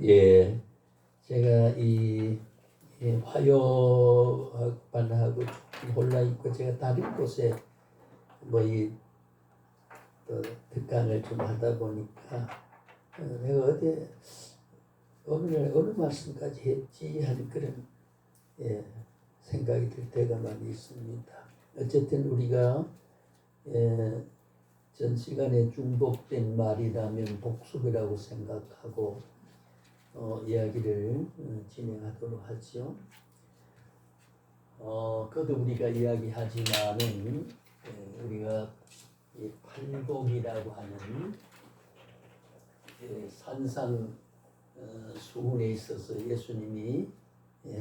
예, 제가 이 화요학반하고 조금 올라 있고 제가 다른 곳에 뭐이 특강을 좀 하다 보니까 내가 어디 어느 말씀까지 했지 하는 그런 생각이 들 때가 많이 있습니다. 어쨌든 우리가 전 시간에 중복된 말이라면 복습이라고 생각하고 이야기를 진행하도록 하죠. 그것도 우리가 이야기하지만은 우리가 이 팔복이라고 하는 산상 수훈에 있어서 예수님이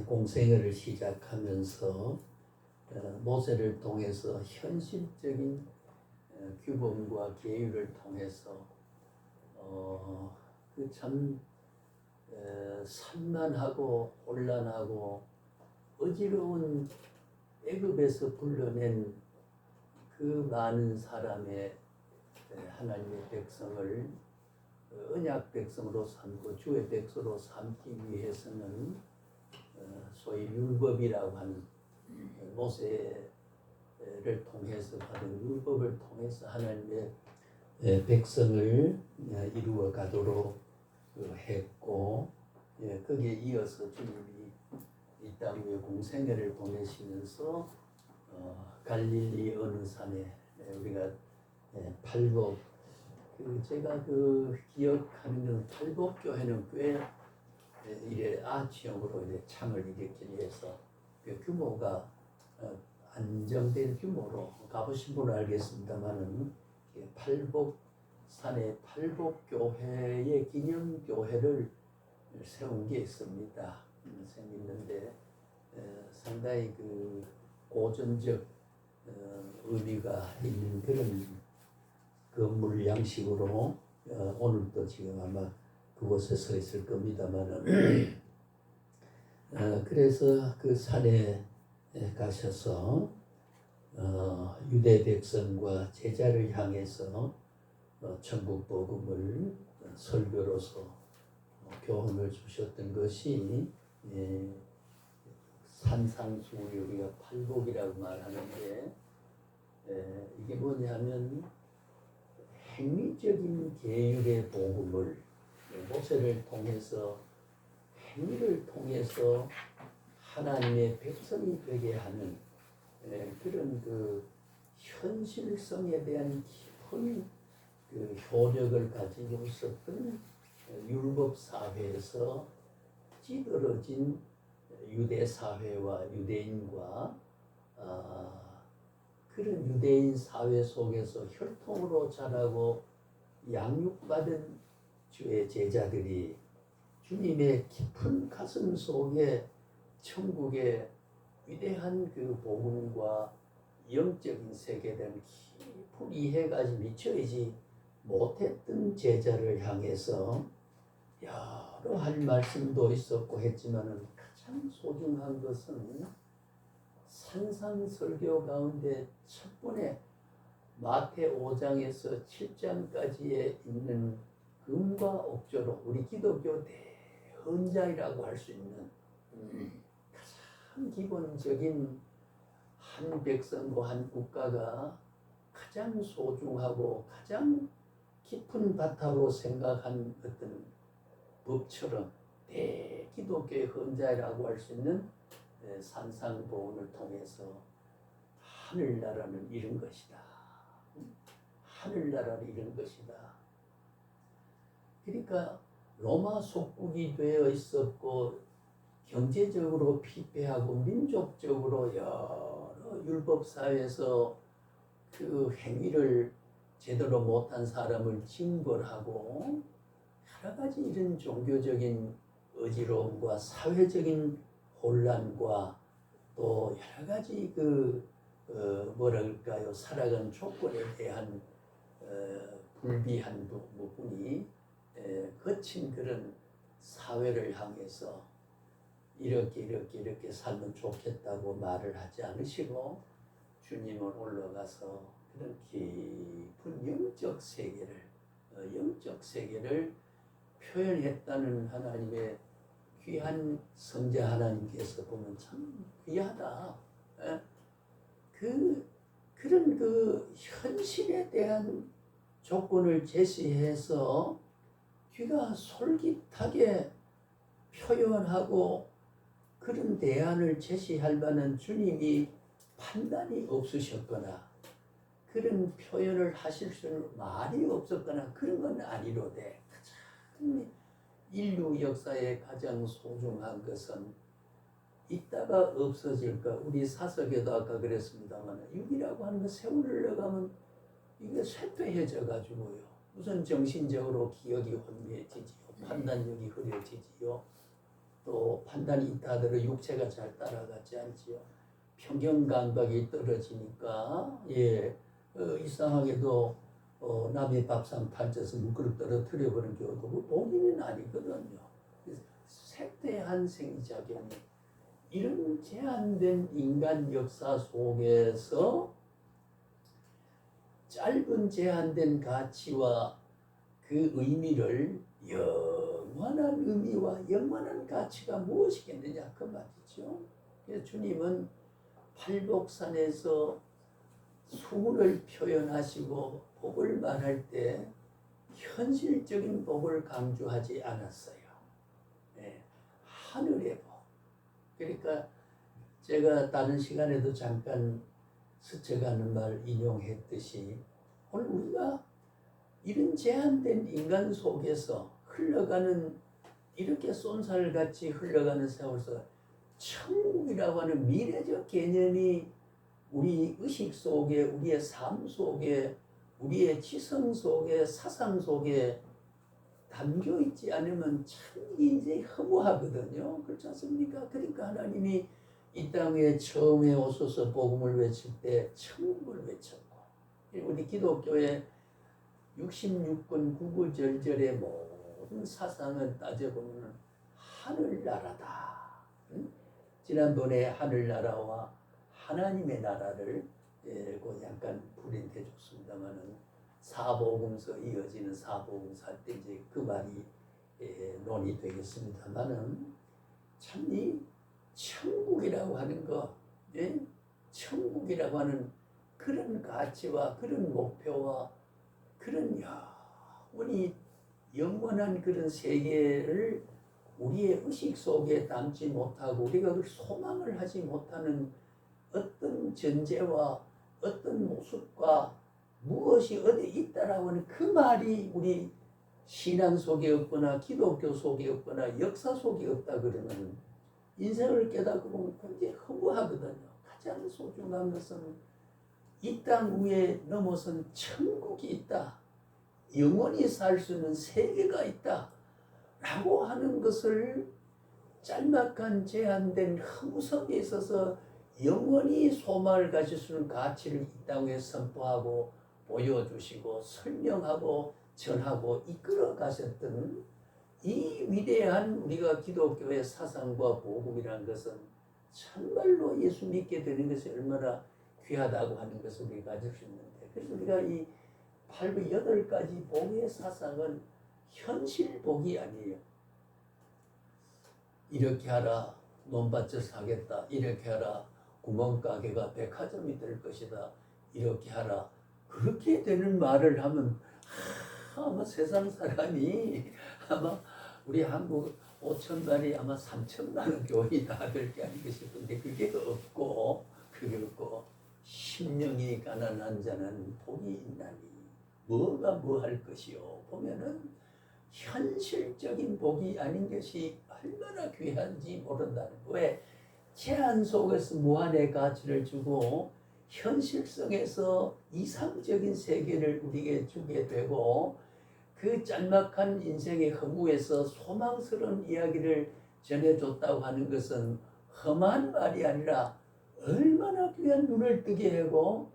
공생애를 시작하면서 모세를 통해서 현실적인 규범과 계율을 통해서 그 참 산만하고 혼란하고 어지러운 애굽에서 불러낸 그 많은 사람의 하나님의 백성을 언약 백성으로 삼고 주의 백성으로 삼기 위해서는 소위 율법이라고 하는 모세를 통해서 받은 율법을 통해서 하나님의 백성을 이루어 가도록 했고 거기에 이어서 주님이 이 땅 위에 공생애를 보내시면서 갈릴리 어느 산에 우리가 팔복 제가 기억하는 건 팔복교회는 꽤 이래 아치형으로 이래 창을 일으키기 위해서 그 규모가 안정된 규모로 가보신 분은 알겠습니다만은 팔복산에 팔복교회의 기념교회를 세운 게 있습니다. 생겼는데 상당히 그 고전적 의미가 있는 그런 건물 양식으로 오늘도 지금 아마 그곳에 서 있을 겁니다만은 그래서 그 산에 가셔서 유대 백성과 제자를 향해서 천국 복음을 설교로서 교훈을 주셨던 것이 산상수훈이 우리가 팔복이라고 말하는데 이게 뭐냐면 행위적인 계율의 복음을 모세를 통해서 행위를 통해서 하나님의 백성이 되게 하는 그런 그 현실성에 대한 깊은 그 효력을 가지고 있었던 율법 사회에서 찌들어진 유대 사회와 유대인과 그런 유대인 사회 속에서 혈통으로 자라고 양육받은 주의 제자들이 주님의 깊은 가슴 속에 천국의 위대한 그 복음과 영적인 세계에 대한 깊은 이해가 미쳐있지 못했던 제자를 향해서 여러 할 말씀도 있었고 했지만은 가장 소중한 것은 산상설교 가운데 첫 번에 마태 5장에서 7장까지에 있는 금과 옥조로 우리 기독교 대헌장이라고 할 수 있는 가장 기본적인 한 백성과 한 국가가 가장 소중하고 가장 깊은 바탕으로 생각한 어떤 법처럼 대기독교의 헌장이라고 할 수 있는 산상보훈을 통해서 하늘나라는 이런 것이다. 하늘나라는 이런 것이다. 그러니까 로마 속국이 되어 있었고 경제적으로 피폐하고 민족적으로 여러 율법사회에서 그 행위를 제대로 못한 사람을 징벌하고 여러 가지 이런 종교적인 어지러움과 사회적인 혼란과 또 여러 가지 뭐랄까요 살아가는 조건에 대한 불비한 부분이 거친 그런 사회를 향해서 이렇게 살면 좋겠다고 말을 하지 않으시고 주님은 올라가서 그런 깊은 영적 세계를 표현했다는 하나님의 귀한 성자 하나님께서 보면 참 귀하다. 그런 그 현실에 대한 조건을 제시해서 귀가 솔깃하게 표현하고 그런 대안을 제시할 만한 주님이 판단이 없으셨거나 그런 표현을 하실 수는 말이 없었거나 그런 건 아니로되 가장 인류 역사의 가장 소중한 것은 있다가 없어질까. 우리 사석에도 아까 그랬습니다만 6이라고 하는 거 세월을 나가면 이게 쇠퇴해져 가지고요. 우선 정신적으로 기억이 혼미해지지요. 판단력이 흐려지지요. 또 판단이 있다 하더라도 육체가 잘 따라가지 않지요. 평경감각이 떨어지니까 이상하게도 남의 밥상 판쳐서 물그릇 떨어뜨려 버린 경우도 본인은 아니거든요. 쇠퇴한 생리작용이 이런 제한된 인간 역사 속에서 짧은 제한된 가치와 그 의미를 영원한 의미와 영원한 가치가 무엇이겠느냐 그 말이죠. 그래서 주님은 팔복산에서 수훈을 표현하시고 복을 말할 때 현실적인 복을 강조하지 않았어요. 하늘의 복. 그러니까 제가 다른 시간에도 잠깐 스쳐가는 말 인용했듯이 오늘 우리가 이런 제한된 인간 속에서 흘러가는 이렇게 쏜살같이 흘러가는 세월에서 천국이라고 하는 미래적 개념이 우리 의식 속에 우리의 삶 속에 우리의 지성 속에 사상 속에 담겨 있지 않으면 참 인생이 허무하거든요. 그렇지 않습니까? 그러니까 하나님이 이 땅에 처음에 오셔서 복음을 외칠 때 천국을 외쳤고 우리 기독교의 66권 구구절절의 모든 사상을 따져보면 하늘나라다. 지난번에 하늘나라와 하나님의 나라를 약간 불인해 줬습니다만은 사복음서 이어지는 사복음서 할 때 이제 그 말이 논의되겠습니다만은 참 이 천국이라고 하는 거, 천국이라고 하는 그런 가치와 그런 목표와 그런 우리 영원한 그런 세계를 우리의 의식 속에 담지 못하고 우리가 그 소망을 하지 못하는 어떤 전제와 어떤 모습과 무엇이 어디 있다라고 하는 그 말이 우리 신앙 속에 없거나 기독교 속에 없거나 역사 속에 없다 그러면 인생을 깨닫고 보면 굉장히 허무하거든요. 가장 소중한 것은 이 땅 위에 넘어선 천국이 있다. 영원히 살 수 있는 세계가 있다. 라고 하는 것을 짤막한 제한된 허무성에 있어서 영원히 소망을 가질 수 있는 가치를 이 땅에 선포하고 보여주시고 설명하고 전하고 이끌어 가셨던 이 위대한 우리가 기독교의 사상과 복음이라는 것은 참말로 예수 믿게 되는 것이 얼마나 귀하다고 하는 것을 우리가 가질 수 있는데 그래서 우리가 이 8가지 복의 사상은 현실 복이 아니에요. 이렇게 하라 논밭을 사겠다. 이렇게 하라 구멍가게가 백화점이 될 것이다. 이렇게 하라. 그렇게 되는 말을 하면 아마 세상 사람이 아마 우리 한국 5천만이 아마 3천만 원 교회다 될 게 아닌가 싶은데 그게 없고 심령이 가난한 자는 복이 있나니 뭐가 뭐 할 것이요. 보면은 현실적인 복이 아닌 것이 얼마나 귀한지 모른다는 거예요. 왜? 제한 속에서 무한의 가치를 주고 현실성에서 이상적인 세계를 우리에게 주게 되고 그 짤막한 인생의 허무에서 소망스러운 이야기를 전해줬다고 하는 것은 험한 말이 아니라 얼마나 귀한 눈을 뜨게 하고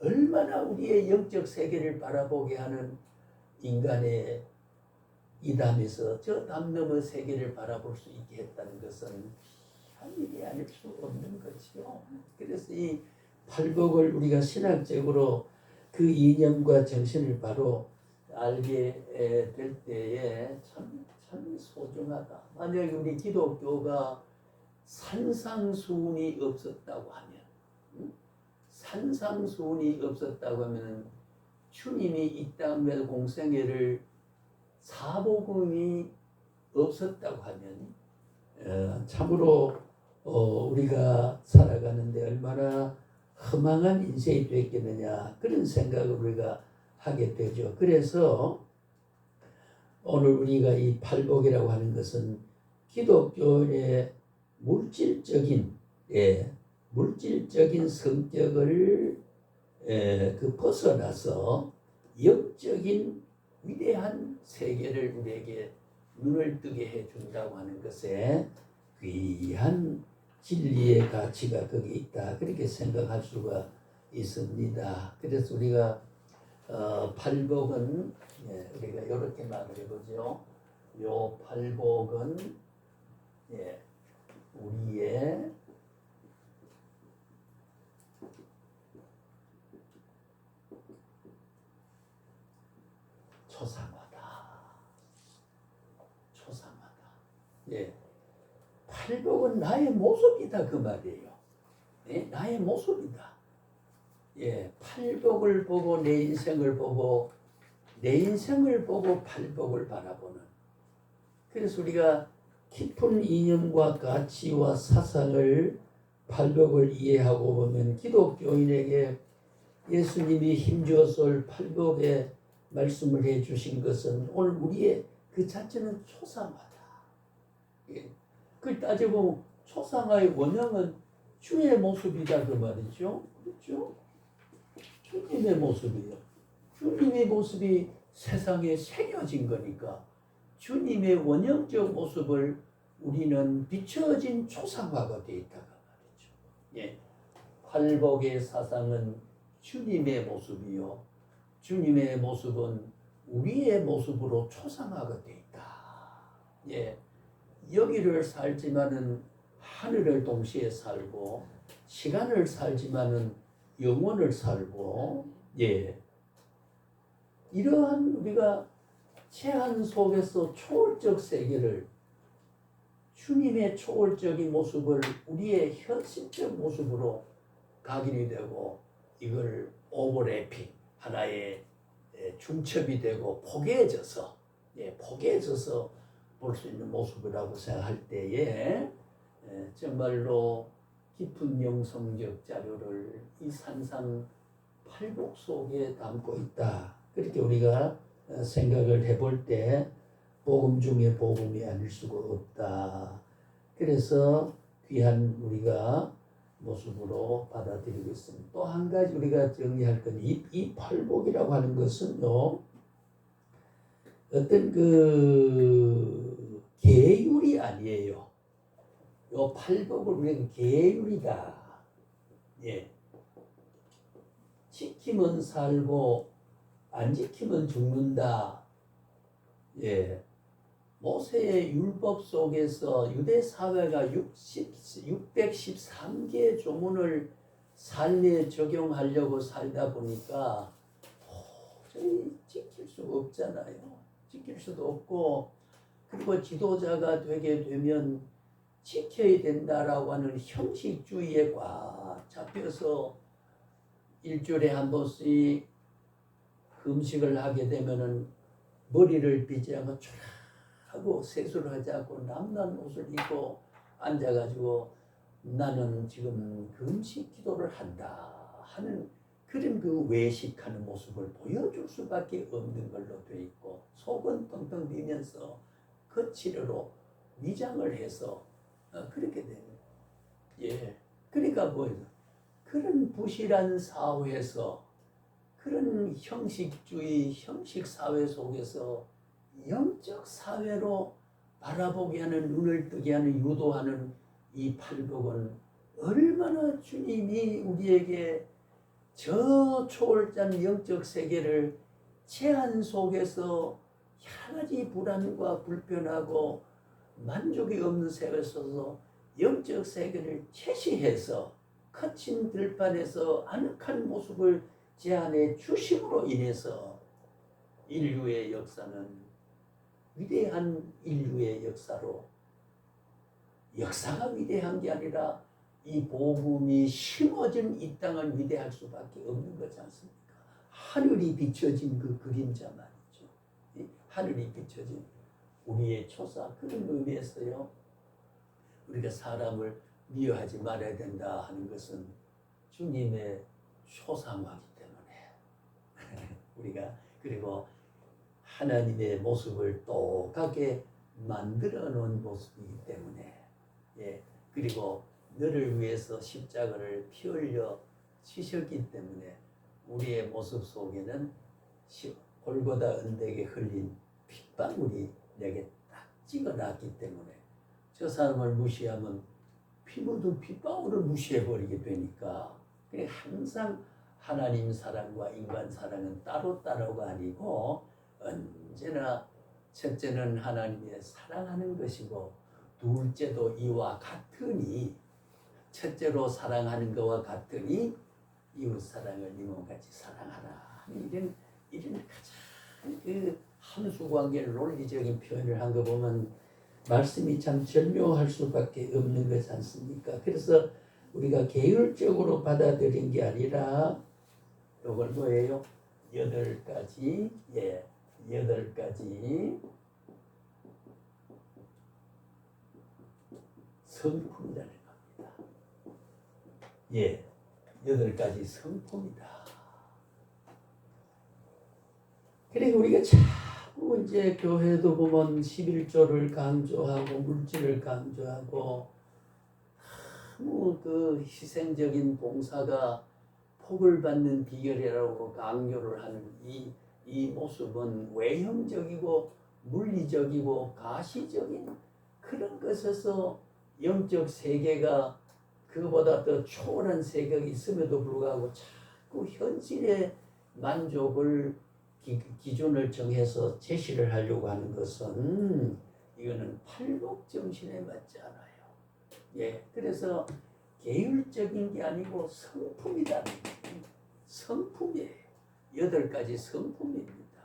얼마나 우리의 영적 세계를 바라보게 하는 인간의 이 담에서 저 담 너머 세계를 바라볼 수 있게 했다는 것은 한 일이 아닐 수 없는 것이요. 그래서 이 팔복을 우리가 신학적으로 그 이념과 정신을 바로 알게 될 때에 참 소중하다. 만약에 우리 기독교가 산상수훈이 없었다고 하면, 산상수훈이 없었다고 하면 주님이 이 땅에 공생애를 사복음이 없었다고 하면 참으로 우리가 살아가는데 얼마나 허망한 인생이 됐겠느냐, 그런 생각을 우리가 하게 되죠. 그래서 오늘 우리가 이 팔복이라고 하는 것은 기독교의 물질적인 성격을 벗어나서 영적인 위대한 세계를 우리에게 눈을 뜨게 해준다고 하는 것에 귀한 진리의 가치가 거기 있다, 그렇게 생각할 수가 있습니다. 그래서 우리가 팔복은 우리가 이렇게 말을 해보죠. 요 팔복은 우리의 초상화다. 팔복은 나의 모습이다, 그 말이에요. 나의 모습이다. 팔복을 보고 내 인생을 보고, 내 인생을 보고 팔복을 바라보는. 그래서 우리가 깊은 이념과 가치와 사상을, 팔복을 이해하고 보면 기독교인에게 예수님이 힘주어서 팔복의 말씀을 해주신 것은 오늘 우리의 그 자체는 초상화다. 그걸 따지고 초상화의 원형은 주의 모습이다, 그 말이죠. 그렇죠? 주님의 모습이요. 주님의 모습이 세상에 새겨진 거니까 주님의 원형적 모습을 우리는 비춰진 초상화가 되어 있다고 말이죠. 팔복의 사상은 주님의 모습이요, 주님의 모습은 우리의 모습으로 초상화가 되어 있다. 여기를 살지만은 하늘을 동시에 살고, 시간을 살지만은 영혼을 살고, 이러한 우리가 제한 속에서 초월적 세계를, 주님의 초월적인 모습을 우리의 현실적 모습으로 각인이 되고, 이걸 오버래핑, 하나의 중첩이 되고 포개져서 볼 수 있는 모습이라고 생각할 때에 정말로 깊은 영성적 자료를 이 산상 팔복 속에 담고 있다, 그렇게 우리가 생각을 해볼 때 복음 중에 복음이 아닐 수가 없다. 그래서 귀한 우리가 모습으로 받아들이고 있습니다. 또 한 가지 우리가 정리할 건 이 팔복이라고 하는 것은요, 어떤 그 계율이 아니에요. 요 팔복을 우리가 계율이다. 지키면 살고 안 지키면 죽는다. 모세의 율법 속에서 유대 사회가 613개의 조문을 삶에 적용하려고 살다 보니까 도저히 지킬 수가 없잖아요. 지킬 수도 없고, 그리고 지도자가 되게 되면 지켜야 된다라고 하는 형식주의에 꽉 잡혀서 일주일에 한 번씩 음식을 하게 되면은 머리를 빗지 않고 하고 세수를 하지 않고 남난 옷을 입고 앉아가지고 나는 지금 금식 기도를 한다 하는 그런 그 외식하는 모습을 보여줄 수밖에 없는 걸로 돼 있고, 속은 텅텅 비면서 거칠어로 위장을 해서 그렇게 되는. 그러니까 뭐예요? 그런 부실한 사회에서, 그런 형식주의 형식 사회 속에서 영적 사회로 바라보게 하는, 눈을 뜨게 하는, 유도하는 이 팔복은 얼마나 주님이 우리에게 저 초월한 영적 세계를 제한 속에서 여러 가지 불안과 불편하고 만족이 없는 세계에서 영적 세계를 채시해서 거친 들판에서 아늑한 모습을 제안해 주심으로 인해서 인류의 역사는 위대한 인류의 역사로, 역사가 위대한 게 아니라 이 복음이 심어진 이 땅은 위대할 수밖에 없는 거지 않습니까? 하늘이 비춰진 그 그림자 말이죠. 하늘이 비춰진 우리의 초사, 그런 의미에서요, 우리가 사람을 미워하지 말아야 된다 하는 것은 주님의 초상화이기 때문에 우리가, 그리고 하나님의 모습을 똑같게 만들어 놓은 모습이기 때문에, 그리고 너를 위해서 십자가를 피 흘려 치셨기 때문에 우리의 모습 속에는 골고다 언덕에 흘린 핏방울이 내게 딱 찍어놨기 때문에, 저 사람을 무시하면 피 묻은 핏방울을 무시해버리게 되니까, 항상 하나님 사랑과 인간 사랑은 따로따로가 아니고 언제나 첫째는 하나님의 사랑하는 것이고 둘째도 이와 같으니, 첫째로 사랑하는 것과 같으니 이웃 사랑을 네 몸같이 사랑하라 하는 이런 가장 그 함수 관계를 논리적인 표현을 한 거 보면 말씀이 참 절묘할 수밖에 없는 거지 않습니까? 그래서 우리가 계율적으로 받아들인 게 아니라 이걸 뭐예요? 8가지, 8가지 성품이라는 겁니다. 8가지 성품이다. 그리고 우리가 자꾸 이제 교회도 보면 11조를 강조하고 물질을 강조하고 너무 그 희생적인 봉사가 복을 받는 비결이라고 강조를 하는 이 모습은 외형적이고 물리적이고 가시적인 그런 것에서 영적 세계가 그보다 더 초월한 세계가 있음에도 불구하고 자꾸 현실의 만족을 기준을 정해서 제시를 하려고 하는 것은 이거는 팔복 정신에 맞지 않아요. 그래서 계율적인 게 아니고 성품이다. 성품이에요. 8가지 성품입니다.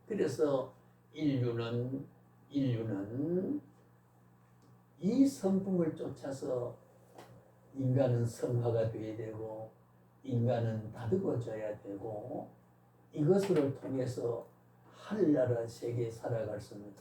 그래서 인류는 이 성품을 쫓아서 인간은 성화가 되어야 되고 인간은 다듬어져야 되고 이것을 통해서 하늘나라 세계에 살아갈 수 있는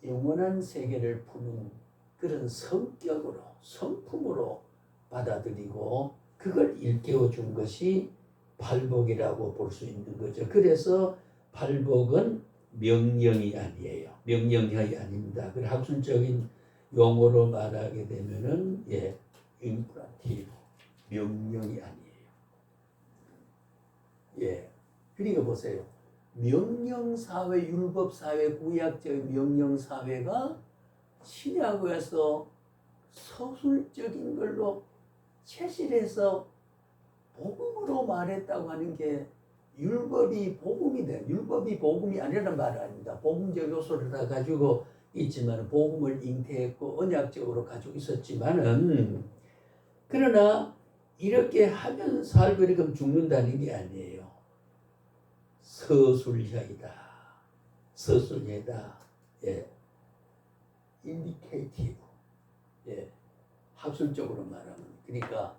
영원한 세계를 푸는 그런 성격으로, 성품으로 받아들이고 그걸 일깨워 준 것이 발복이라고 볼 수 있는 거죠. 그래서 발복은 명령이 아니에요. 명령형이 아닙니다. 그 학술적인 용어로 말하게 되면은 임프라티브, 명령이 아니에요. 그리고 보세요. 명령사회, 율법사회, 구약적 명령사회가 신약에서 서술적인 걸로 체실해서 복음으로 말했다고 하는 게 율법이 복음이 돼. 율법이 복음이 아니라는 말 아닙니다. 복음적 요소를 다 가지고 있지만 복음을 잉태했고 언약적으로 가지고 있었지만은 그러나 이렇게 하면 살고 이렇게 죽는다는 게 아니에요. 서술형이다. 서술형이다. 인디케이티브. 학술적으로 말하면 그러니까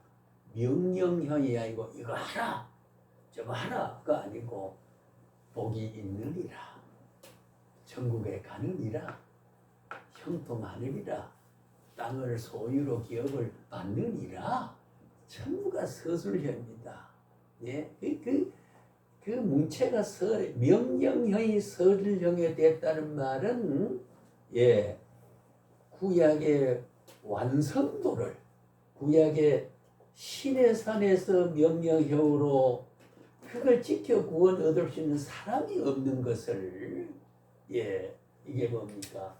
명령형이 아니고 이거 하라 저거 하라가 아니고 복이 있느니라, 천국에 가느니라, 형통하느니라, 땅을 소유로 기업을 받느니라. 전부가 서술형입니다. 그 문체가 명령형이 서술형이 됐다는 말은 구약의 완성도를, 구약의 신의 산에서 명령형으로 그걸 지켜 구원 얻을 수 있는 사람이 없는 것을 이게 뭡니까?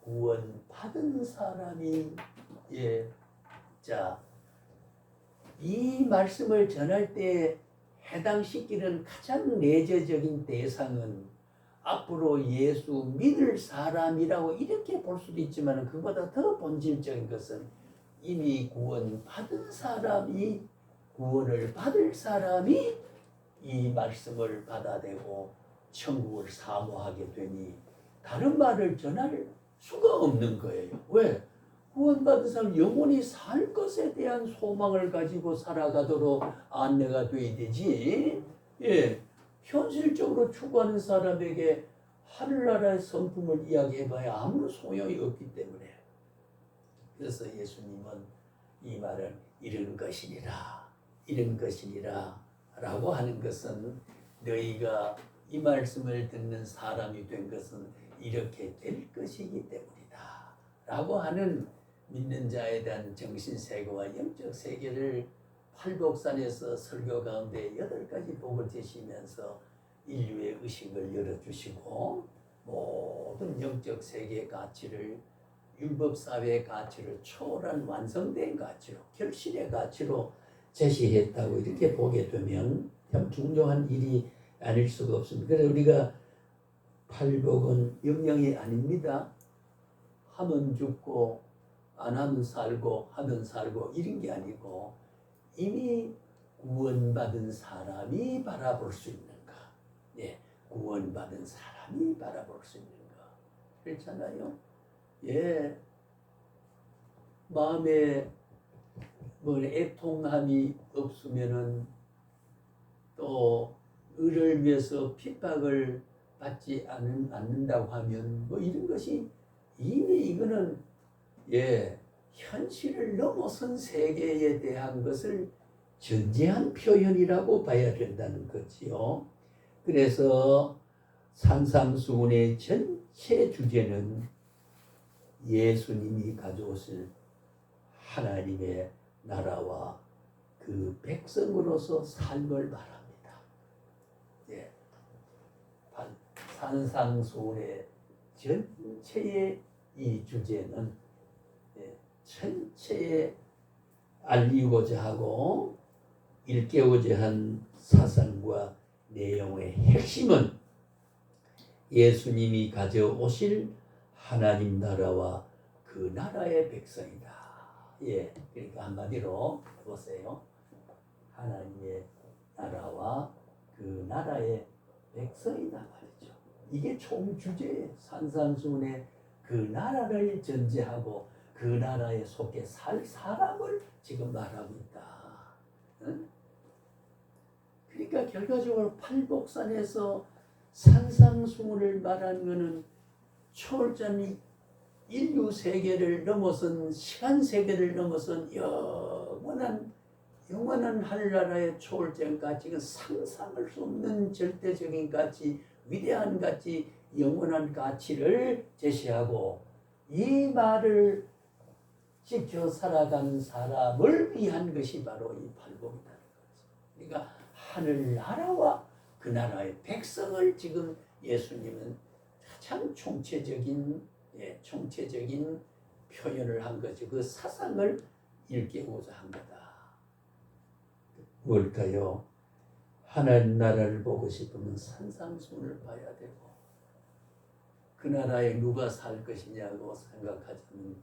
구원 받은 사람이 이 말씀을 전할 때 해당시키는 가장 내재적인 대상은 앞으로 예수 믿을 사람이라고 이렇게 볼 수도 있지만 그보다 더 본질적인 것은 이미 구원 받은 사람이, 구원을 받을 사람이 이 말씀을 받아들이고 천국을 사모하게 되니 다른 말을 전할 수가 없는 거예요. 왜? 구원받은 사람 영원히 살 것에 대한 소망을 가지고 살아가도록 안내가 돼야 되지. 예, 현실적으로 추구하는 사람에게 하늘나라의 성품을 이야기해봐야 아무 소용이 없기 때문에. 그래서 예수님은 이 말은 이런 것이니라, 이런 것이니라 라고 하는 것은 너희가 이 말씀을 듣는 사람이 된 것은 이렇게 될 것이기 때문이다 라고 하는 믿는 자에 대한 정신세계와 영적 세계를 팔복산에서 설교 가운데 8가지 복을 제시면서 인류의 의식을 열어주시고 모든 영적 세계의 가치를 율법사회의 가치를 초월한 완성된 가치로 결실의 가치로 제시했다고 이렇게 보게 되면 참 중요한 일이 아닐 수가 없습니다. 그래서 우리가 팔복은 영영이 아닙니다. 하면 죽고 안 하면 살고 하면 살고 이런 게 아니고 이미 구원받은 사람이 바라볼 수 있는가. 예, 구원받은 사람이 바라볼 수 있는가. 그렇잖아요. 예, 마음에 뭐 애통함이 없으면은 또 의를 위해서 핍박을 받지 않는다고 하면 뭐 이런 것이 이미 이거는 예, 현실을 넘어선 세계에 대한 것을 전제한 표현이라고 봐야 된다는 거지요. 그래서 산상수훈의 전체 주제는 예수님이 가져오실 하나님의 나라와 그 백성으로서 삶을 말합니다. 예, 산상수훈의 전체의 이 주제는 전체에 알리고자 하고 일깨우고자 한 사상과 내용의 핵심은 예수님이 가져오실 하나님 나라와 그 나라의 백성이다. 예, 그러니까 한마디로 보세요. 하나님의 나라와 그 나라의 백성이다 말이죠. 이게 총 주제예요. 산상수훈의 그 나라를 전제하고 그 나라에 속해 살 사람을 지금 말하고 있다. 응? 그러니까 결과적으로 팔복산에서 산상수훈을 말하는 것은 초월자는 인류 세계를 넘어선 시간 세계를 넘어선 영원한 하늘나라의 초월적 가치가 상상할 수 없는 절대적인 가치, 위대한 가치, 영원한 가치를 제시하고 이 말을 지켜 살아가는 사람을 위한 것이 바로 이 팔복이라는 거죠. 그러니까 하늘나라와 그 나라의 백성을 지금 예수님은 가장 총체적인 표현을 한 거죠. 그 사상을 일깨우고자 한 거다. 뭘까요? 하나님 나라를 보고 싶으면 산상수훈을 봐야 되고 그 나라에 누가 살 것이냐고 생각하자면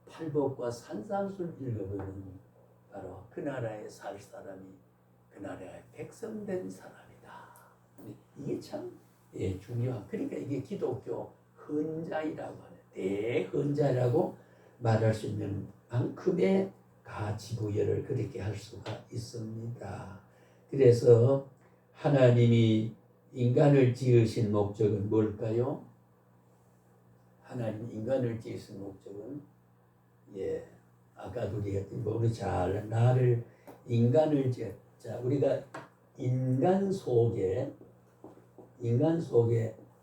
팔복과 산상수훈을 읽어보면 바로 그 나라에 살 사람이 그 나라의 백성된 사람이다. 이게 참 중요한. 그러니까 이게 기독교 헌자이라고 하는 대헌자라고 말할 수 있는 만큼의 가치 부여를 그렇게 할 수가 있습니다. 그래서 하나님이 인간을 지으신 목적은 뭘까요? 하나님 인간을 지으신 목적은 아까도 우리 잘 나를 인간을 자 우리가 인간 속에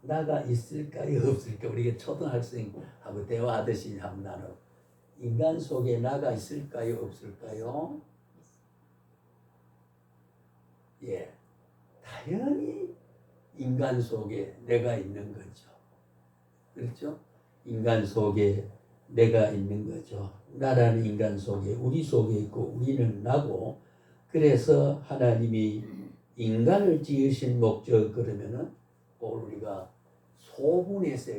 나가 있을까요 없을까? 우리가 초등학생하고 대화하듯이 한번 나눠. 인간 속에 나가 있을까요 없을까요? 예, 당연히 인간 속에 내가 있는 거죠. 그렇죠? 인간 속에 내가 있는 거죠. 나라는 인간 속에 우리 속에 있고 우리는 나고 그래서 하나님이 인간을 지으신 목적 그러면은 우리가 소문에서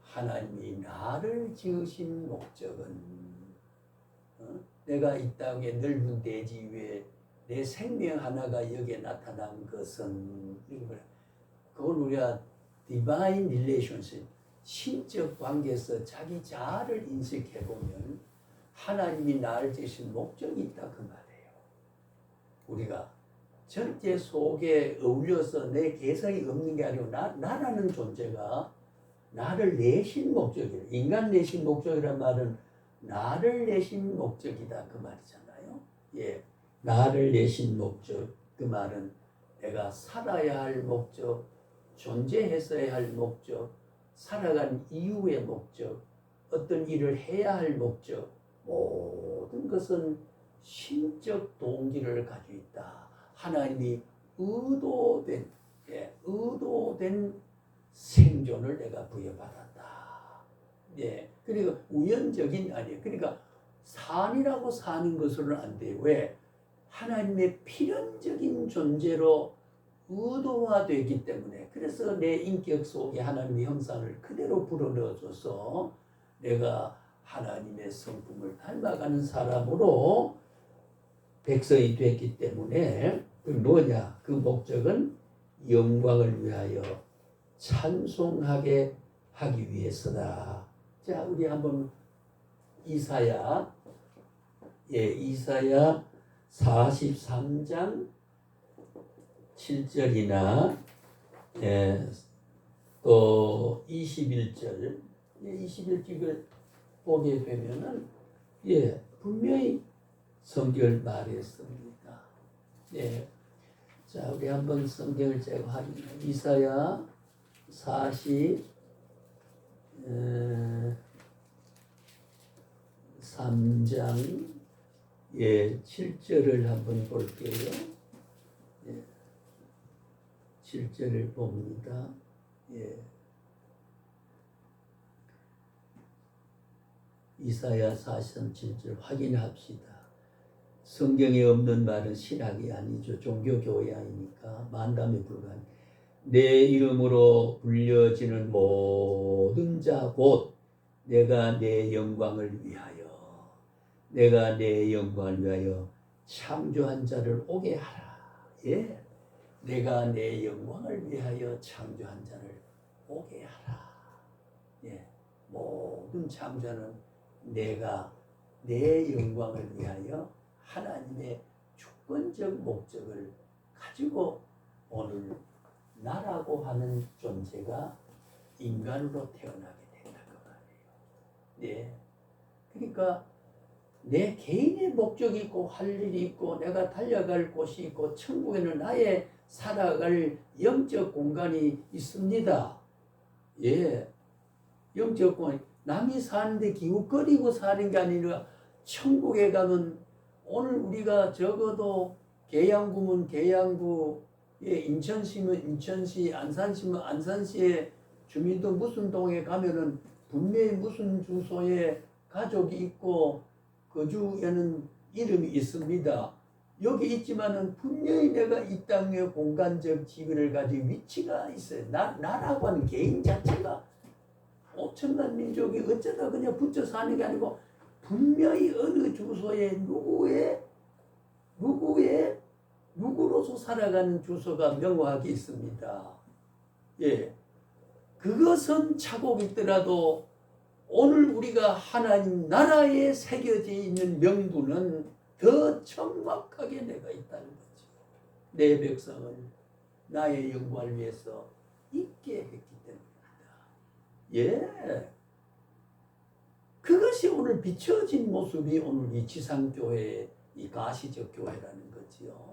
하나님이 나를 지으신 목적은 내가 이 땅의 넓은 대지 위에 내 생명 하나가 여기에 나타난 것은 그 그걸 우리가 디바인 릴레이션십, 신적 관계에서 자기 자아를 인식해 보면 하나님이 나를 지으신 목적이 있다 그 말이에요. 우리가 전체 속에 어울려서 내 개성이 없는 게 아니고 나라는 존재가 나를 내신 목적이에요. 인간 내신 목적이란 말은 나를 내신 목적이다 그 말이잖아요. 예, 나를 내신 목적 그 말은 내가 살아야 할 목적, 존재했어야 할 목적, 살아간 이유의 목적, 어떤 일을 해야 할 목적, 모든 것은 신적 동기를 가지고 있다. 하나님이 의도된 생존을 내가 부여받았다. 예, 그리고 우연적인 아니에요. 그러니까 산이라고 사는 것으로는 안 돼요. 왜? 하나님의 필연적인 존재로 의도화되기 때문에. 그래서 내 인격 속에 하나님의 형상을 그대로 불어넣어줘서 내가 하나님의 성품을 닮아가는 사람으로 백성이 됐기 때문에 그 뭐냐? 그 목적은 영광을 위하여 찬송하게 하기 위해서다. 자, 우리 한번 이사야 43장 7절이나 또 21절을 보게 되면은 분명히 성경을 말했습니다. 자, 우리 한번 성경을 제가 확인해. 이사야 43장 7절을 한번 볼게요. 7절을 봅니다. 이사야 43, 7절 확인합시다. 성경에 없는 말은 신학이 아니죠. 종교교회 아니니까 만담에 불과한. 내 이름으로 불려지는 모든 자 곧 내가 내 영광을 위하여 창조한 자를 오게 하라. 내가 내 영광을 위하여 창조한 자를 오게 하라. 모든 창조는 내가 내 영광을 위하여 하나님의 주권적 목적을 가지고 오늘 나라고 하는 존재가 인간으로 태어나게 된다 그 말이에요. 그러니까 내 개인의 목적이 있고 할 일이 있고 내가 달려갈 곳이 있고 천국에는 나의 살아갈 영적 공간이 있습니다. 영적 공간. 남이 사는데 기웃거리고 사는 게 아니라 천국에 가면 오늘 우리가 적어도 계양구면 계양구, 인천시면 인천시, 안산시면 안산시의 주민도 무슨 동에 가면은 분명히 무슨 주소에 가족이 있고 그 주에는 이름이 있습니다. 여기 있지만은 분명히 내가 이 땅에 공간적 지위를 가진 위치가 있어요. 나라고 하는 개인 자체가 5천만 민족이 어쩌다 그냥 붙여 사는 게 아니고 분명히 어느 주소에 누구로서 살아가는 주소가 명확히 있습니다. 그것은 착오가 있더라도 오늘 우리가 하나님 나라에 새겨져 있는 명분은 더 정확하게 내가 있다는 거죠. 내 백성을 나의 영광을 위해서 있게 했기 때문입니다. 그것이 오늘 비춰진 모습이 오늘 이 지상교회, 이 가시적 교회라는 거지요.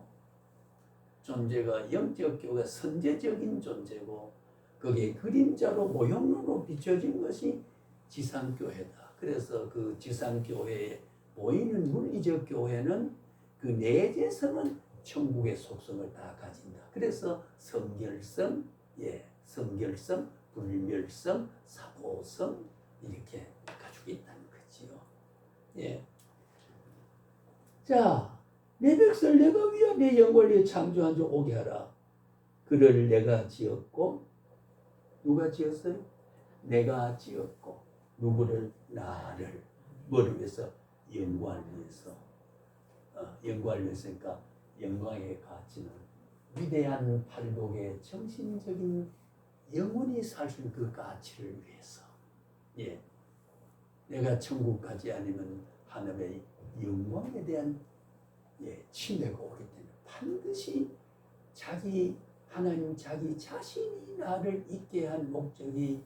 존재가 영적 교회가 선제적인 존재고 거기에 그림자로 모형으로 비춰진 것이 지상교회다. 그래서 그 지상교회에 보이는 물리적 교회는 그 내재성은 천국의 속성을 다 가진다. 그래서 성결성, 불멸성, 사보성 이렇게 가지고 있다는 거지요. 자, 내 백성을 내가 위하여 내 영광을 위해 창조한 자 오게 하라. 그를 내가 지었고 누가 지었어요? 내가 지었고 누구를? 나를. 뭐를 위해서? 영광을 위해서. 영광을 위해서니까 영광의 가치는 위대한 팔복의 정신적인 영원히 살 수 있는 그 가치를 위해서, 예, 내가 천국 가지 않으면 하나님의 영광에 대한 침해가 오기 때문에 반드시 하나님 자기 자신이 나를 있게 한 목적이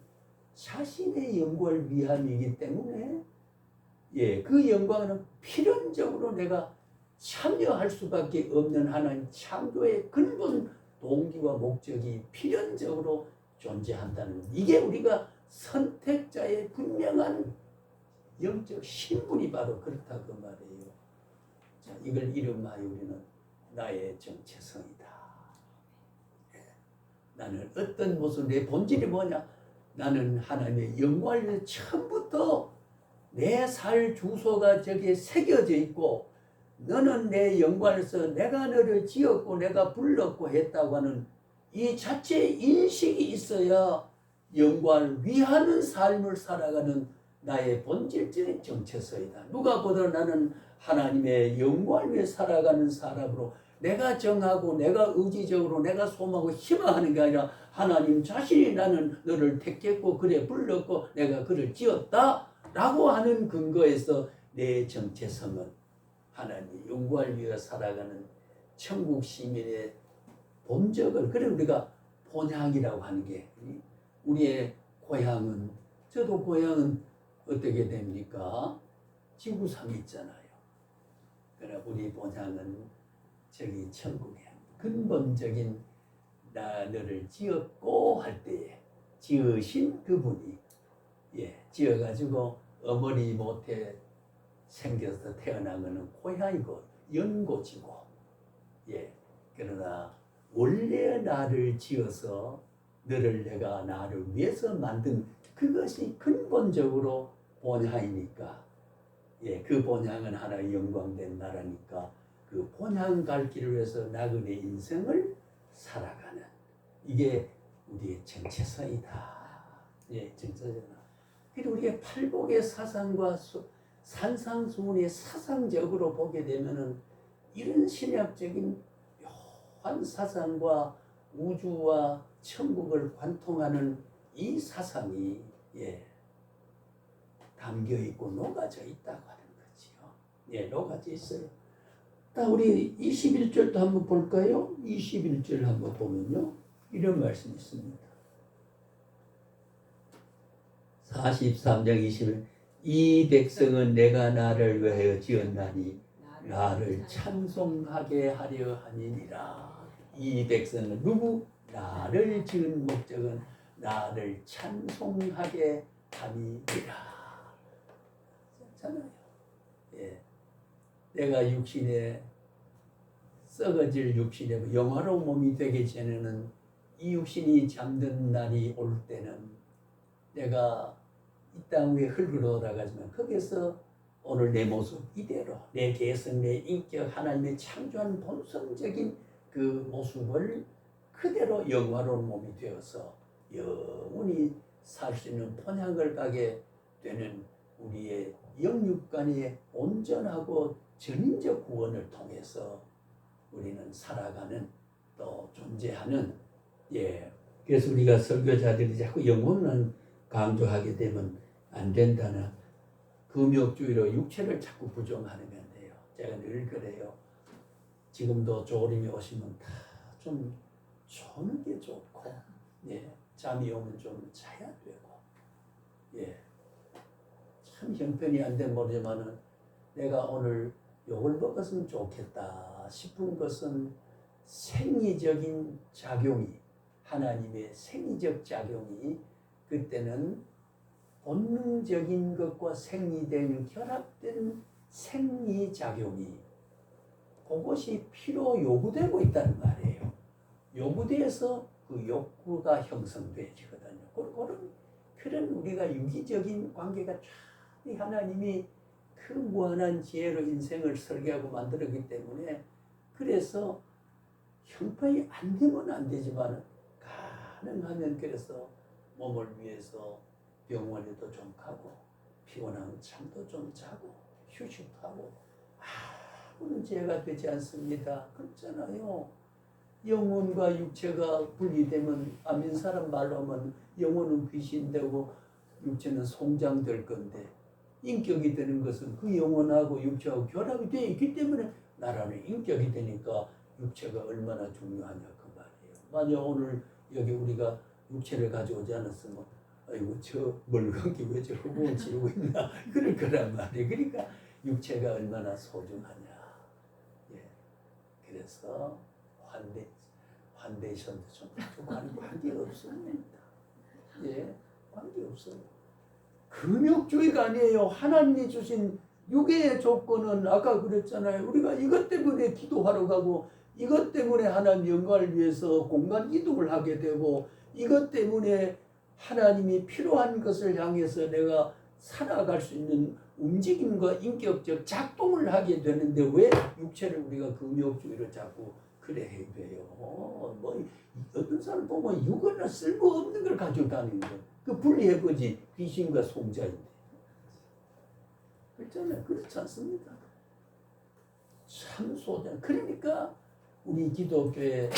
자신의 영광을 위함이기 때문에 그 영광은 필연적으로 내가 참여할 수밖에 없는 하나님 창조의 근본 동기와 목적이 필연적으로 존재한다는, 이게 우리가 선택자의 분명한 영적 신분이 바로 그렇다 그 말이에요. 자, 이걸 이름하여 우리는 나의 정체성이다. 나는 어떤 모습, 내 본질이 뭐냐? 나는 하나님의 영광을 위해서 처음부터 내 살 주소가 저기에 새겨져 있고, 너는 내 영광에서 내가 너를 지었고 내가 불렀고 했다고 하는 이 자체 인식이 있어야 영광을 위하는 삶을 살아가는 나의 본질적인 정체성이다. 누가 보다 나는 하나님의 영광을 위해 살아가는 사람으로, 내가 정하고 내가 의지적으로 내가 소망하고 희망하는 게 아니라 하나님 자신이 나는 너를 택했고 그래 불렀고 내가 그를 지었다 라고 하는 근거에서 내 정체성은 하나님의 영광을 위해 살아가는 천국 시민의 본적을, 그래 우리가 본향이라고 하는 게, 우리의 고향은, 저도 고향은 어떻게 됩니까? 지구상에 있잖아요. 그러나 우리 본향은 저기 천국에 근본적인 너를 지었고 할 때에 지으신 그분이 지어가지고 어머니 못해 생겨서 태어난 것은 고향이고 연고지고, 그러나 원래 나를 지어서 너를 내가 나를 위해서 만든 그것이 근본적으로 본향이니까, 그 본향은 하나의 영광된 나라니까 그 본향 갈 길을 위해서 나그네 인생을 살아가는, 이게 우리의 정체성이다. 정체성이다. 그리고 우리의 팔복의 사상과 산상수훈의 사상적으로 보게 되면은 이런 신약적인 묘한 사상과 우주와 천국을 관통하는 이 사상이 담겨 있고 녹아져 있다고 하는 거지요. 녹아져 있어요. 우리 21절도 한번 볼까요? 21절 한번 보면요, 이런 말씀이 있습니다. 43장 20절, 이 백성은 내가 나를 위하여 지었나니 나를 찬송하게 하려 함이니라. 이 백성은 누구? 나를 지은 목적은 나를 찬송하게 함이니라. 잖아요. 내가 육신에 썩어질 육신에 영화로운 몸이 되기 전에는 이 육신이 잠든 날이 올 때는 내가 이 땅 위에 흙으로 돌아가지만 거기서 오늘 내 모습 이대로 내 개성, 내 인격, 하나님의 창조한 본성적인 그 모습을 그대로 영화로운 몸이 되어서 영원히 살 수 있는 본향을 가게 되는 우리의 영육간의 온전하고 전인적 구원을 통해서 우리는 살아가는, 또 존재하는, 그래서 우리가 설교자들이 자꾸 영혼을 강조하게 되면 안 된다는 금욕주의로 육체를 자꾸 부정하면 돼요. 제가 늘 그래요. 지금도 조림이 오시면 다 좀 조는 게 좋고, 잠이 오면 좀 자야 되고, 참 형편이 안 된 모르지만은 내가 오늘 욕을 먹었으면 좋겠다 싶은 것은 생리적인 작용이, 하나님의 생리적 작용이, 그때는 본능적인 것과 생리된 결합된 생리작용이 그것이 필요 요구되고 있다는 말이에요. 요구돼서 그 욕구가 형성되어지거든요. 그런 우리가 유기적인 관계가 참 하나님이 그 무한한 지혜로 인생을 설계하고 만들었기 때문에, 그래서 형편이 안 되면 안 되지만 가능하면 그래서 몸을 위해서 병원에도 좀 가고 피곤하면 잠도 좀 자고 휴식하고 아무런 죄가 되지 않습니다. 그렇잖아요. 영혼과 육체가 분리되면 아멘 사람 말로 하면 영혼은 귀신되고 육체는 송장될 건데 인격이 되는 것은 그 영혼하고 육체하고 결합이 되어 있기 때문에 나라는 인격이 되니까 육체가 얼마나 중요하냐 그 말이에요. 만약 오늘 여기 우리가 육체를 가져오지 않았으면 아이고 저 멀건기 왜 저 흑원 지르고 있나 그럴 거란 말이에요. 그러니까 육체가 얼마나 소중하냐. 예. 그래서 환데이션도 좀 관계 없습니다. 예, 관계 없어요. 금욕주의가 아니에요. 하나님이 주신 육의 조건은 아까 그랬잖아요. 우리가 이것 때문에 기도하러 가고 이것 때문에 하나님 영광을 위해서 공간 이동을 하게 되고 이것 때문에 하나님이 필요한 것을 향해서 내가 살아갈 수 있는 움직임과 인격적 작동을 하게 되는데 왜 육체를 우리가 금욕주의로 자꾸 그래 해야 돼요. 뭐 어떤 사람 보면 육은 쓸모없는 걸 가지고 다니는 거. 그 분리해보지 귀신과 송자인데. 그렇잖아요. 그렇지 않습니까? 참 소중. 그러니까 우리 기독교의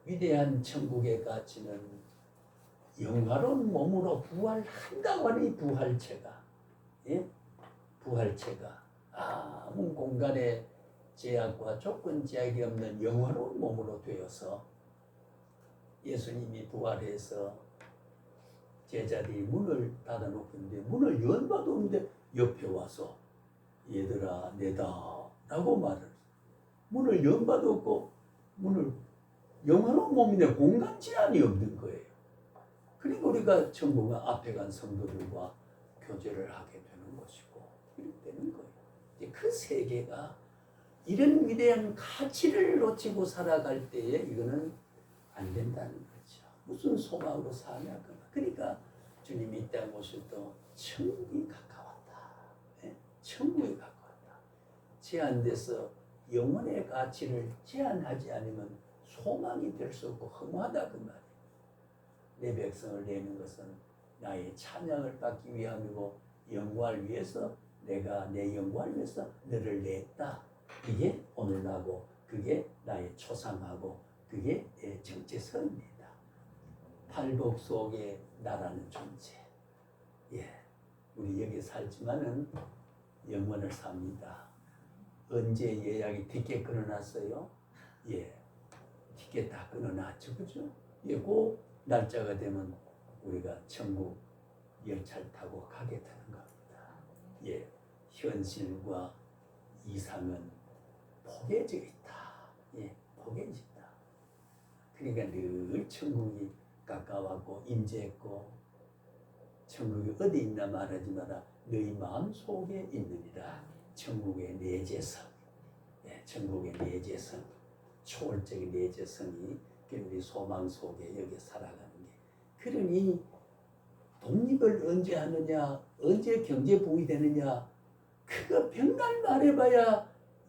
위대한 천국의 가치는 영화로운 몸으로 부활한다고 하는 이 부활체가, 예? 부활체가 아무 공간에 제약과 조건 제약이 없는 영화로운 몸으로 되어서 예수님이 부활해서 제자들이 문을 닫아놓는데 문을 연 바도 없는데 옆에 와서 얘들아 내다 라고 말을 문을 연 바도 없고 문을 영화로운 몸인데 공간 제한이 없는 거예요. 그리고 우리가 천국은 앞에 간 성도들과 교제를 하게 되는 것이고 이렇게 되는 거예요. 이제 그 세계가 이런 위대한 가치를 놓치고 살아갈 때에 이거는 안 된다는 거죠. 무슨 소망으로 사냐. 그러니까 주님이 이 땅에 오실 때 천국이 가까웠다. 네? 천국이 가까웠다. 제한돼서 영혼의 가치를 제한하지 않으면 소망이 될 수 없고 허무하다 그 말이에요. 내 백성을 내는 것은 나의 찬양을 받기 위함이고 영광을 위해서 내가 내 영광을 위해서 너를 냈다. 그게 오늘나고 그게 나의 초상하고 그게 내 정체성입니다. 팔복 속에 나라는 존재. 예, 우리 여기 살지만은 영원을 삽니다. 언제 예약이 티켓 끊어놨어요? 예, 티켓 다 끊어놨죠, 그죠? 예, 그 날짜가 되면 우리가 천국 열차를 타고 가게 되는 겁니다. 예, 현실과 이상은 포개져 있다. 예, 포개져 있다. 그러니까 늘 천국이 가까웠고 임재했고 천국이 어디 있나 말하지 마라. 너희 마음속에 있느니라. 천국의 내재성. 예, 천국의 내재성. 초월적인 내재성이 우리 소망 속에 여기 살아가는 게. 그러니 독립을 언제 하느냐, 언제 경제 부위 되느냐, 그거 백날 말해봐야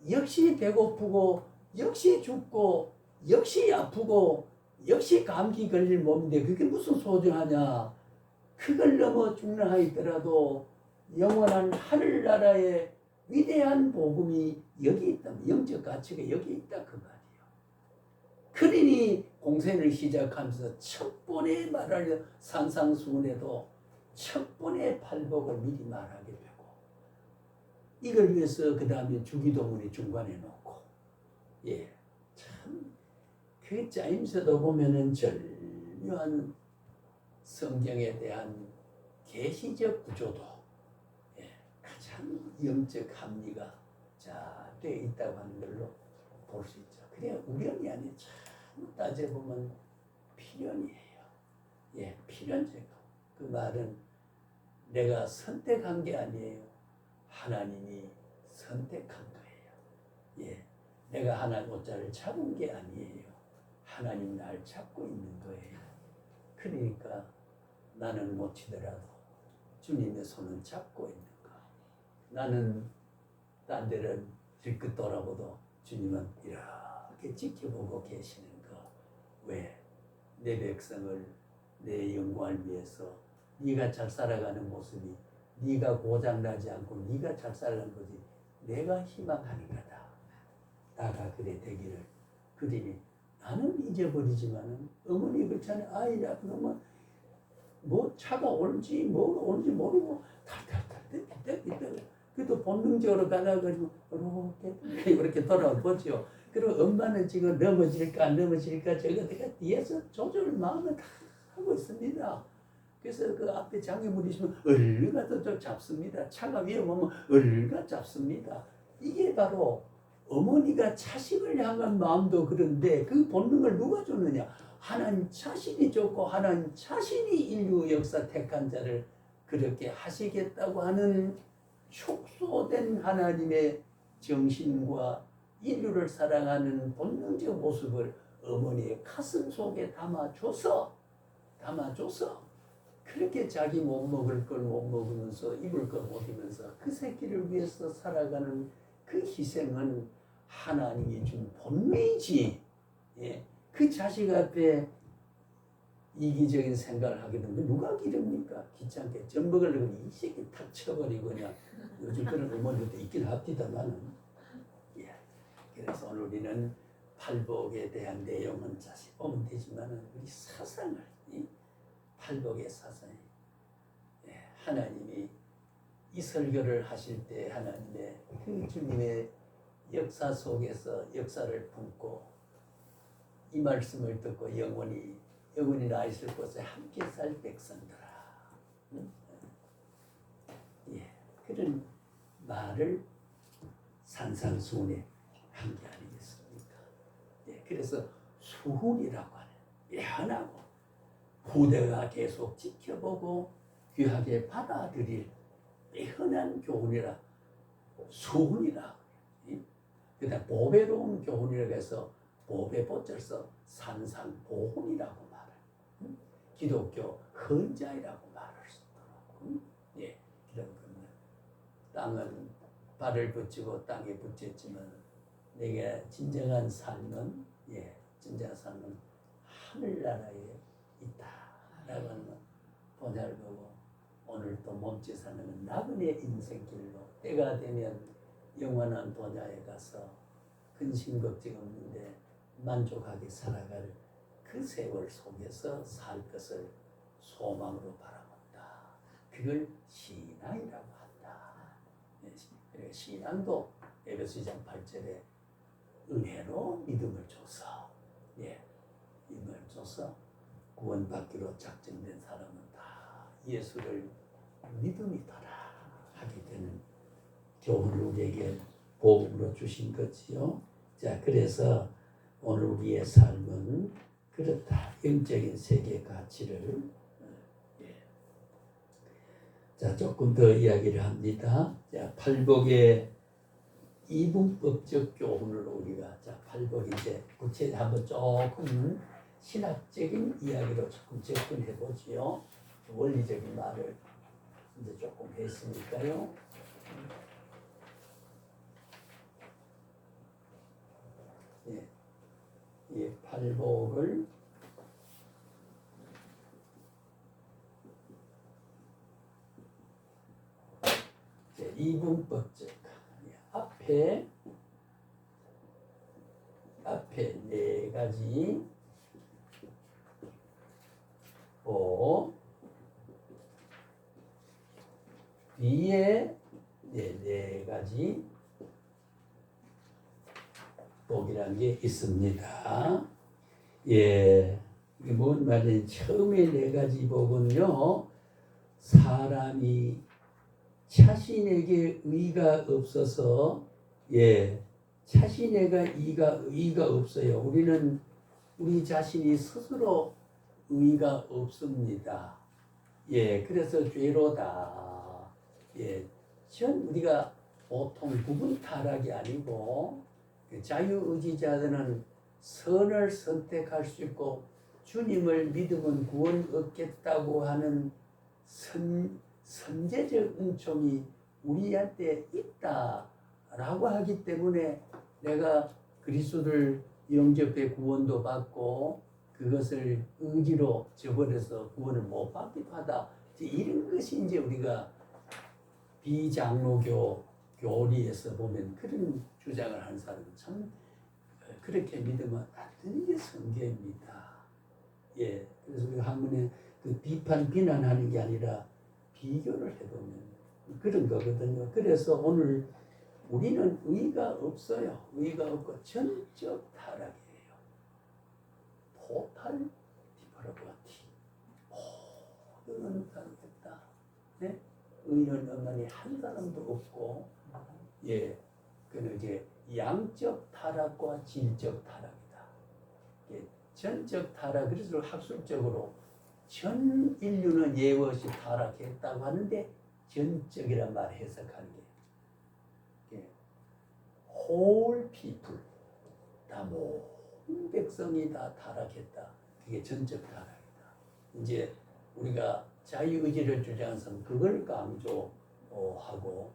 역시 배고프고 역시 죽고 역시 아프고 역시 감기 걸릴 몸인데 그게 무슨 소중하냐. 그걸 넘어 죽는 하이더라도 영원한 하늘나라의 위대한 복음이 여기 있다. 영적 가치가 여기 있다 그 말이에요. 그러니 공생을 시작하면서 첫 번에 말하려 산상수훈에도 첫 번에 팔복을 미리 말하게 되고 이걸 위해서 그 다음에 주기도문이 중간에 놓고 예, 참 그 짜임새도 보면은 절묘한 성경에 대한 계시적 구조도 예, 가장 영적 합리가 자 되어 있다고 하는 걸로 볼 수 있죠. 그냥 우연이 아니에요. 참 따져보면 필연이에요. 예, 필연적. 그 말은 내가 선택한 게 아니에요. 하나님이 선택한 거예요. 예, 내가 하나님 옷자를 잡은 게 아니에요. 하나님 날 잡고 있는 거예요. 그러니까 나는 못 치더라도 주님의 손은 잡고 있는 거. 나는 딴 데를 들끝 돌아보도 주님은 이렇게 지켜보고 계시는 거. 왜? 내 백성을 내 영광을 위해서 네가 잘 살아가는 모습이 네가 고장나지 않고 네가 잘 살아가는 거지 내가 희망하는 거다. 나가 그래 되기를. 그러니 나는 잊어버리지만은 어머니 그렇잖아요. 아이 낳으면 뭐 차가 올지 뭐가 올지 모르고 탈탈탈 그래도 본능적으로 가다가지고 이렇게 돌아보죠. 그리고 엄마는 지금 넘어질까 안 넘어질까 저거 내가 뒤에서 조절 마음을 다 하고 있습니다. 그래서 그 앞에 장애물이 있으면 얼른 가서 또 잡습니다. 차가 위험하면 얼른 가서 잡습니다. 이게 바로 어머니가 자식을 향한 마음도 그런데 그 본능을 누가 줬느냐? 하나님 자신이 줬고 하나님 자신이 인류 역사 택한 자를 그렇게 하시겠다고 하는 축소된 하나님의 정신과 인류를 사랑하는 본능적 모습을 어머니의 가슴 속에 담아줘서 그렇게 자기 못 먹을 걸 못 먹으면서 입을 걸 못 입으면서 그 새끼를 위해서 살아가는 그 희생은 하나님이 준 본능이지. 예. 그 자식 앞에 이기적인 생각을 하게 되면 누가 기릅니까? 귀찮게 젖먹을 그러면 이 새끼 탁 쳐버리고 그냥 요즘 그런 어머니도 있긴 합니다만은. 예. 그래서 오늘 우리는 팔복에 대한 내용은 자세히 보면 되지만은 우리 사상을 팔복의 사상 예. 하나님이 이 설교를 하실 때 하나님의 그 주님의 역사 속에서 역사를 품고 이 말씀을 듣고 영원히 나 있을 곳에 함께 살 백성들아. 예, 그런 말을 산상수훈에 한 게 아니겠습니까? 예, 그래서 수훈이라고 하는 예언하고 후대가 계속 지켜보고 귀하게 받아들일 예언한 교훈이라 수훈이라. 그다음 보배로운 교훈이라고 해서 보배 붙여서 산상보훈이라고 말을. 기독교 헌자이라고 말할 수 있도록. 예, 그런 겁니다. 땅은 발을 붙이고 땅에 붙였지만 내게 진정한 삶은 진정한 삶은 하늘나라에 있다라고 하는 본향을 보고 오늘 또 몸짓 사는 나그네 인생길로 때가 되면 영원한 본향에 가서 근심 걱정 없는데 만족하게 살아갈 그 세월 속에서 살 것을 소망으로 바라본다. 그걸 신앙이라고 한다. 신앙도 에베소 2장 8절에 은혜로 믿음을 줘서 믿음을 줘서 구원받기로 작정된 사람은 다 예수를 믿음이더라 하게 되는 교훈을 우리에게 복음으로 주신 거지요. 자, 그래서 오늘 우리의 삶은 그렇다. 영적인 세계 가치를 자, 조금 더 이야기를 합니다. 자, 팔복의 이분법적 교훈을 우리가 팔복 이제 구체적으로 한번 조금 신학적인 이야기로 조금 접근해 보지요. 원리적인 말을 이제 조금 했으니까요. 이 팔복을 이분법적 앞에 네 가지 뒤에 네 가지 복이라는 게 있습니다. 예, 이게 뭔 말이냐? 처음에 네 가지 복은요, 사람이 자신에게 의가 없어서 자신에게 의가 없어요. 우리는 우리 자신이 스스로 의가 없습니다. 그래서 죄로다. 전 우리가 보통 구분 타락이 아니고 자유의지자들은 선을 선택할 수 있고 주님을 믿으면 구원 얻겠다고 하는 선제적 은총이 우리한테 있다라고 하기 때문에 내가 그리스도를 영접해 구원도 받고 그것을 의지로 저버려서 구원을 못 받기도 하다. 이런 것이 이제 우리가 비장로교 교리에서 보면 그런 주장을 하는 사람은 참 그렇게 믿으면 안 되는 게 성경입니다. 예, 그래서 우리가 한번에 그 비난하는 게 아니라 비교를 해보면 그런 거거든요. 그래서 오늘 우리는 의가 없어요. 의가 없고 전적 타락이에요. 토탈 디프라버티. 모든 사람이다. 네? 의는 없나니 한 사람도 없고, 예, 그는 이제 양적 타락과 질적 타락이다. 예, 전적 타락, 그래서 학술적으로 전 인류는 예외 없이 타락했다고 하는데 전적이란 말 해석하는 게 whole people, 다 모든 백성이 다 타락했다. 그게 전적 타락이다. 이제 우리가 자유의지를 주장해서 그걸 강조하고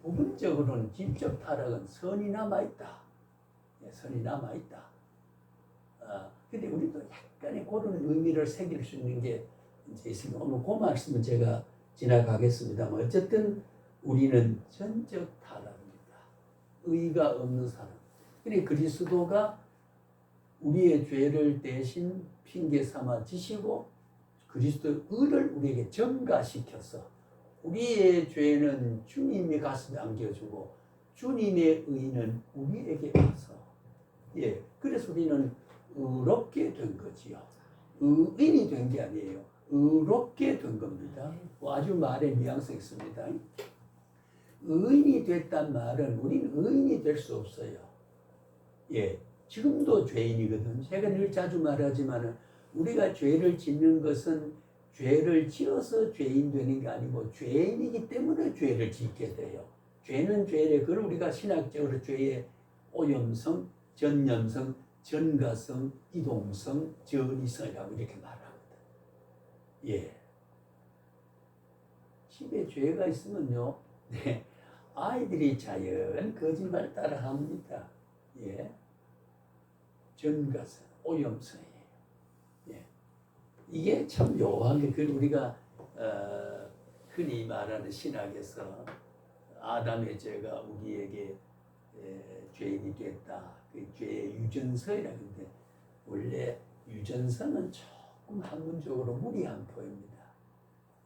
부분적으로는 질적 타락은 선이 남아있다. 선이 남아있다. 근데 우리도 약간의 그런 의미를 새길 수 있는 게 이제 있으면 오늘 그 말씀은 제가 지나가겠습니다만 어쨌든 우리는 전적 타락입니다. 의가 없는 사람. 그러니까 그리스도가 우리의 죄를 대신 핑계 삼아 지시고 그리스도의 의를 우리에게 전가시켜서 우리의 죄는 주님의 가슴에 안겨주고 주님의 의는 우리에게 와서 예, 그래서 우리는 의롭게 된 거지요. 의인이 된 게 아니에요. 의롭게 된 겁니다. 아주 말에 뉘앙스가 있습니다. 의인이 됐단 말은 우리는 의인이 될 수 없어요. 예, 지금도 죄인이거든. 제가 늘 자주 말하지만 우리가 죄를 짓는 것은 죄를 지어서 죄인 되는 게 아니고 죄인이기 때문에 죄를 짓게 돼요. 죄는 죄래. 그걸 우리가 신학적으로 죄의 오염성, 전염성, 전가성, 이동성, 전이성이라고 이렇게 말하거든. 예. 집에 죄가 있으면요, 네, 아이들이 자연 거짓말 따라 합니다. 예. 전가성, 오염성이에요. 예. 이게 참 묘한 게, 그걸 우리가 흔히 말하는 신학에서 아담의 죄가 우리에게 죄인이 됐다. 그 죄의 유전서이라는데 원래 유전서는 조금 학문적으로 무리한 표현입니다.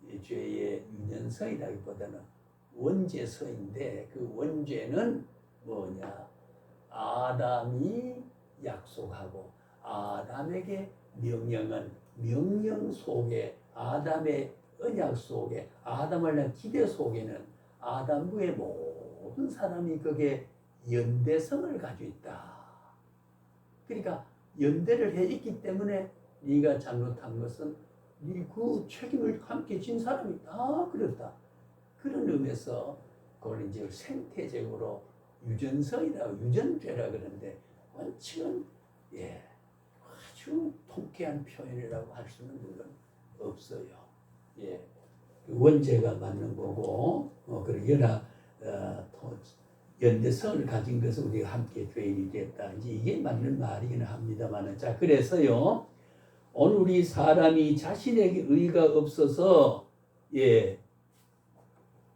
이 죄의 유전서이라기보다는 원죄서인데 그 원죄는 뭐냐? 아담이 약속하고 아담에게 명령은 명령 속에 아담의 언약 속에 아담을 위한 기대 속에는 아담부의 모든 사람이 거기에 연대성을 가지고 있다. 그러니까 연대를 해 있기 때문에 네가 잘못한 것은 네 그 책임을 함께 진 사람이 다 그렇다. 그런 의미에서 그걸 이제 생태적으로 유전성이라고 유전죄라 그러는데 원칙은 예, 아주 통쾌한 표현이라고 할 수는 물론 없어요. 예, 원죄가 맞는 거고 그리고 연대성을 가진 것은 우리가 함께 죄인이 됐다. 이제 이게 맞는 말이긴 합니다만, 자 그래서요 오늘 우리 사람이 자신에게 의가 없어서 예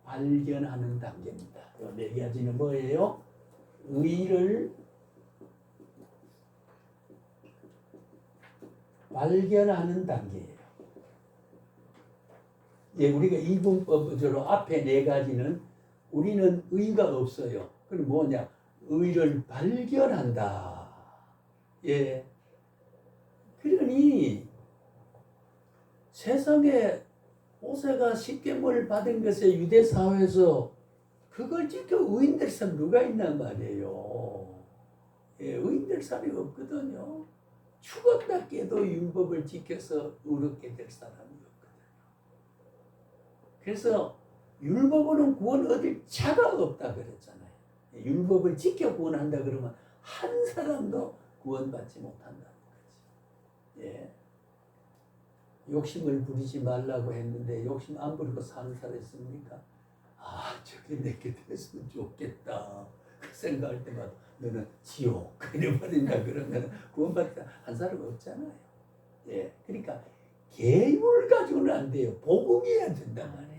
발견하는 단계입니다. 네 가지는 뭐예요? 의를 발견하는 단계예요. 예, 우리가 이분법으로 앞에 네 가지는 우리는 의가 없어요. 그럼 뭐냐? 의를 발견한다. 예. 그러니 세상에 모세가 십계명을 받은 것에 유대 사회에서 그걸 지켜 의인 될 사람 누가 있단 말이에요. 예, 의인 될 사람이 없거든요. 죽었다 깨도 율법을 지켜서 의롭게 될 사람이 없거든요. 그래서 율법으로는 구원 얻을 자가 없다 그랬잖아요. 율법을 지켜 구원한다 그러면 한 사람도 구원받지 못한다는 거지. 예. 욕심을 부리지 말라고 했는데 욕심 안 부리고 사는 사람 있습니까? 아, 저게 내게 됐으면 좋겠다. 그 생각할 때마다 너는 지옥 그래버린다 그러면 구원받다 한 사람 없잖아요. 예, 그러니까 계율 가지고는 안 돼요. 복음이어야 된단 말이에요.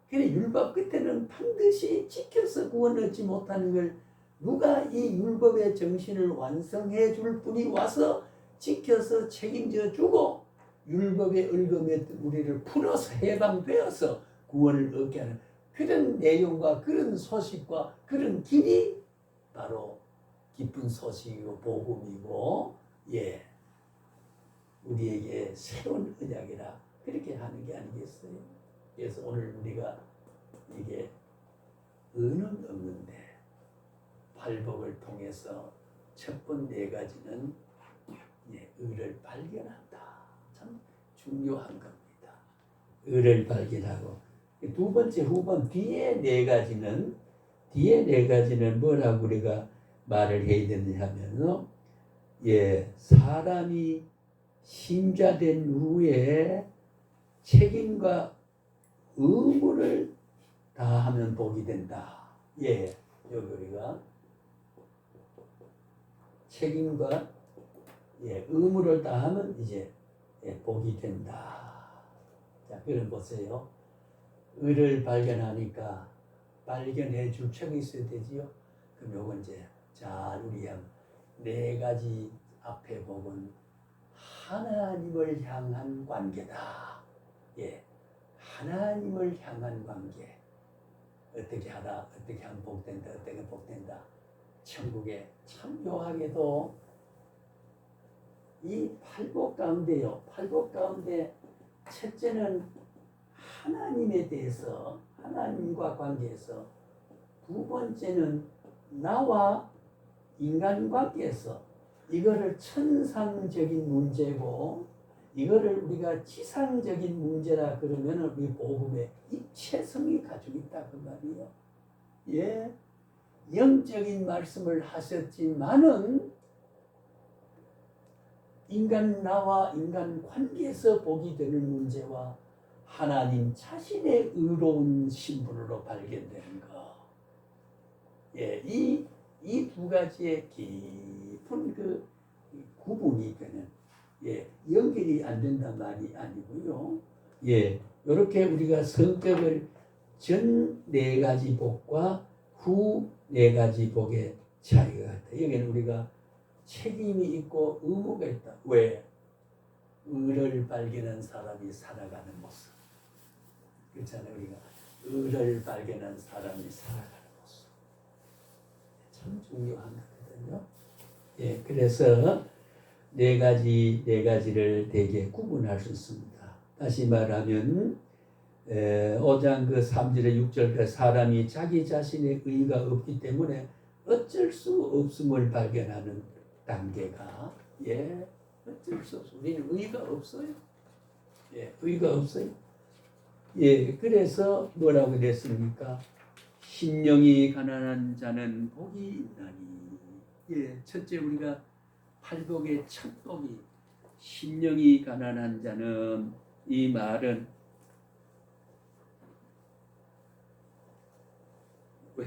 그래 율법 끝에는 반드시 지켜서 구원 얻지 못하는 걸 누가 이 율법의 정신을 완성해 줄 분이 와서 지켜서 책임져 주고 율법의 을금에 우리를 풀어서 해방되어서 구원을 얻게 하는 그런 내용과 그런 소식과 그런 길이 바로 기쁜 소식이고 복음이고 예 우리에게 새로운 언약이라 그렇게 하는 게 아니겠어요? 그래서 오늘 우리가 이게 의는 없는데 팔복을 통해서 첫 번 네 가지는 예, 의를 발견한다. 참 중요한 겁니다. 의를 발견하고 두 번째 후번 뒤에 네 가지는 뭐라고 우리가 말을 해야 되느냐 하면은 예 사람이 신자된 후에 책임과 의무를 다하면 복이 된다. 예 여기 우리가 책임과 예, 의무를 다하면 이제 예, 복이 된다. 자, 그럼 보세요. 의를 발견하니까 발견해 줄 책이 있어야 되지요. 그럼 요건 이제 잘 우리 네 가지 앞에 복은 하나님을 향한 관계다. 예, 하나님을 향한 관계. 어떻게 하다, 어떻게 하면 복된다, 어떻게 복된다. 천국에 참 묘하게도 이 팔복 가운데요. 팔복 가운데 첫째는 하나님에 대해서 하나님과 관계에서 두 번째는 나와 인간 관계에서 이거를 천상적인 문제고 이거를 우리가 지상적인 문제라 그러면은 우리 복음의 입체성이 가지고 있다 그 말이에요. 예, 영적인 말씀을 하셨지만은 인간 나와 인간 관계에서 복이 되는 문제와 하나님 자신의 의로운 신분으로 발견되는 거. 예, 이 두 가지의 깊은 그 구분이 되는 예, 연결이 안 된단 말이 아니고요. 예, 이렇게 우리가 성격을 전 네 가지 복과 후 네 가지 복의 차이가 있다. 여기는 우리가 책임이 있고 의무가 있다. 왜? 의를 발견한 사람이 살아가는 모습. 그렇잖아요. 우리가 의를 발견한 사람이 살아가는 모습. 참 중요한 거거든요. 예, 그래서 네 가지를 되게 구분할 수 있습니다. 다시 말하면 5장 그 3절에 6절 사람이 자기 자신의 의가 없기 때문에 어쩔 수 없음을 발견하는 단계가 예 어쩔 수 없어. 우리는 의가 없어요. 예, 의가 없어요. 예, 그래서 뭐라고 됐습니까? 심령이 가난한 자는 복이 있나니. 예, 첫째 우리가 팔복의 첫 복이 심령이 가난한 자는 이 말은 왜